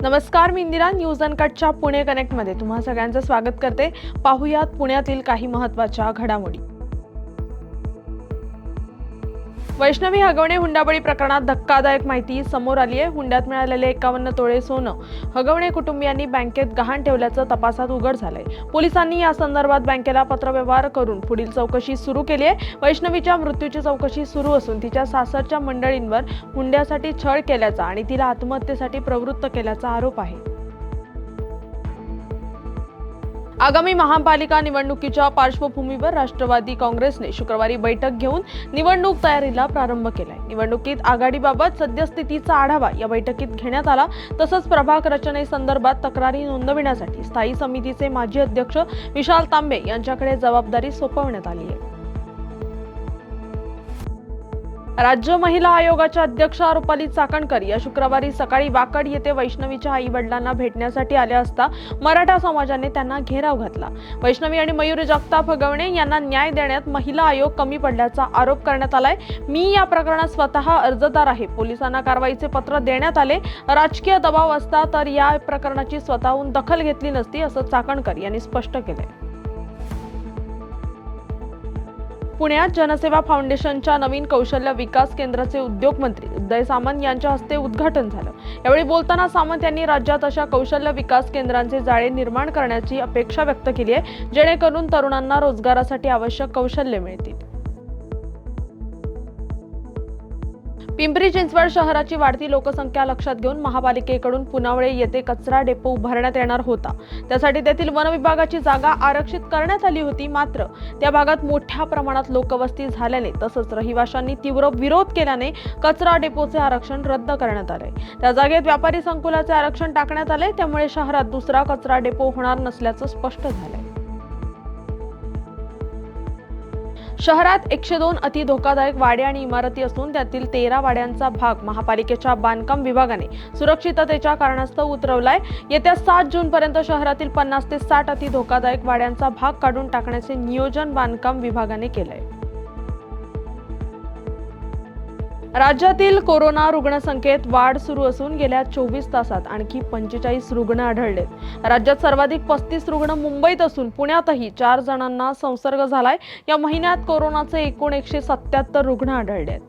नमस्कार, मी इंदिरा. न्यूज अनकटच्या पुणे कनेक्टमध्ये तुम्हा सगळ्यांचं स्वागत करते. पाहुयात पुण्यातील काही महत्त्वाच्या घडामोडी. वैष्णवी हगवणे हुंडाबळी प्रकरणात धक्कादायक माहिती समोर आली आहे. हुंड्यात मिळालेले 51 तोळे सोनं हगवणे कुटुंबियांनी बँकेत गहाण ठेवल्याचं तपासात उघड झालंय. पोलिसांनी या संदर्भात बँकेला पत्रव्यवहार करून पुढील चौकशी सुरू केली आहे. वैष्णवीच्या मृत्यूची चौकशी सुरू असून तिच्या सासरच्या मंडळींवर हुंड्यासाठी छळ केल्याचा आणि तिला आत्महत्येसाठी प्रवृत्त केल्याचा आरोप आहे. आगामी महापालिका निवडणुकीच्या पार्श्वभूमीवर राष्ट्रवादी काँग्रेसने शुक्रवारी बैठक घेऊन निवडणूक तयारीला प्रारंभ केलाय. निवडणुकीत आघाडीबाबत सद्यस्थितीचा आढावा या बैठकीत घेण्यात आला. तसंच प्रभाग रचनेसंदर्भात तक्रारी नोंदविण्यासाठी स्थायी समितीचे माजी अध्यक्ष विशाल तांबे यांच्याकडे जबाबदारी सोपवण्यात आली आहे. राज्य महिला आयोगाच्या अध्यक्षा रुपाली चाकणकर या शुक्रवारी सकाळी वाकड येथे वैष्णवीच्या आई वडिलांना भेटण्यासाठी आल्या असता मराठा समाजाने त्यांना घेराव घातला. वैष्णवी आणि मयूर जगताप हगवणे यांना न्याय देण्यात महिला आयोग कमी पडल्याचा आरोप करण्यात आलाय. मी या प्रकरणात स्वतः अर्जदार आहे. पोलिसांना कारवाईचे पत्र देण्यात आले. राजकीय दबाव असता तर या प्रकरणाची स्वतःहून दखल घेतली नसती, असं चाकणकर यांनी स्पष्ट केलंय. पुण्यात जनसेवा फाउंडेशनच्या नवीन कौशल्य विकास केंद्राचे उद्योग मंत्री उदय सामंत यांच्या हस्ते उद्घाटन झालं. यावेळी बोलताना सामंत यांनी राज्यात अशा कौशल्य विकास केंद्रांचे जाळे निर्माण करण्याची अपेक्षा व्यक्त केली आहे, जेणेकरून तरुणांना रोजगारासाठी आवश्यक कौशल्य मिळतील. पिंपरी चिंचवड शहराची वाढती लोकसंख्या लक्षात घेऊन महापालिकेकडून पुनावळे येथे कचरा डेपो उभारण्यात येणार होता. त्यासाठी तेथील वन विभागाची जागा आरक्षित करण्यात आली होती. मात्र त्या भागात मोठ्या प्रमाणात लोकवस्ती झाल्याने तसंच रहिवाशांनी तीव्र विरोध केल्याने कचरा डेपोचे आरक्षण रद्द करण्यात आले. त्या जागेत व्यापारी संकुलाचे आरक्षण टाकण्यात आले. त्यामुळे शहरात दुसरा कचरा डेपो होणार नसल्याचं स्पष्ट झालंय. शहरात 102 अति धोकादायक वाड्या आणि इमारती असून त्यातील 13 वाड्यांचा भाग महापालिकेच्या बांधकाम विभागाने सुरक्षिततेच्या कारणास्तव उतरवलाय. येत्या 7 जून पर्यंत शहरातील 50 ते 60 अति धोकादायक वाड्यांचा भाग काढून टाकण्याचे नियोजन बांधकाम विभागाने केलंय. राज्यातील कोरोना रुग्णसंख्येत वाढ सुरू असून गेल्या 24 तासात आणखी 45 रुग्ण आढळलेत. राज्यात सर्वाधिक 35 रुग्ण मुंबईत असून पुण्यातही 4 जणांना संसर्ग झालाय. या महिन्यात कोरोनाचे एकूण 177 रुग्ण आढळले आहेत.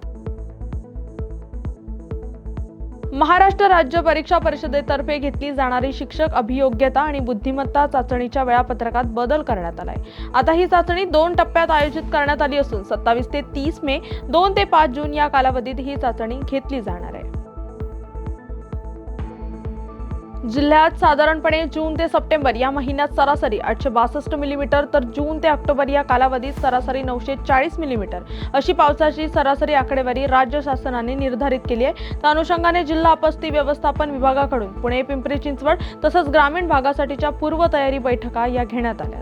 महाराष्ट्र राज्य परीक्षा परिषदेतर्फे घेतली जाणारी शिक्षक अभियोग्यता आणि बुद्धिमत्ता चाचणीच्या वेळापत्रकात बदल करण्यात आलाय. आता ही चाचणी 2 टप्प्यात आयोजित करण्यात आली असून 27 ते 30 मे, 2 ते 5 जून या कालावधीत ही चाचणी घेतली जाणार आहे. जिल्ह्यात साधारणपणे जून ते सप्टेंबर या महिन्यात सरासरी 862 मिलीमीटर तर जून ते ऑक्टोबर या कालावधीत सरासरी 940 मिलीमीटर अशी पावसाची सरासरी आकडेवारी राज्य शासनाने निर्धारित केली आहे. त्या अनुषंगाने जिल्हा आपत्ती व्यवस्थापन विभागाकडून पुणे, पिंपरी चिंचवड तसंच ग्रामीण भागासाठीच्या पूर्वतयारी बैठका या घेण्यात आल्या.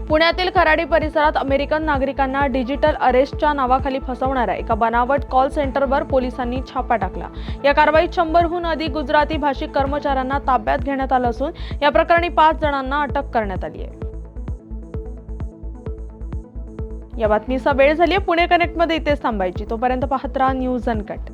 पुण्यातील खराडी परिसरात अमेरिकन नागरिकांना डिजिटल अरेस्टच्या नावाखाली फसवणाऱ्या एका बनावट कॉल सेंटरवर पोलिसांनी छापा टाकला. या कारवाईत 100हून अधिक गुजराती भाषिक कर्मचाऱ्यांना ताब्यात घेण्यात आलं असून या प्रकरणी 5 जणांना अटक करण्यात आली आहे. या बातमीचा वेळ झाली आहे. पुणे कनेक्टमध्ये इथेच थांबायची. तोपर्यंत पाहत राहा न्यूज अनकट.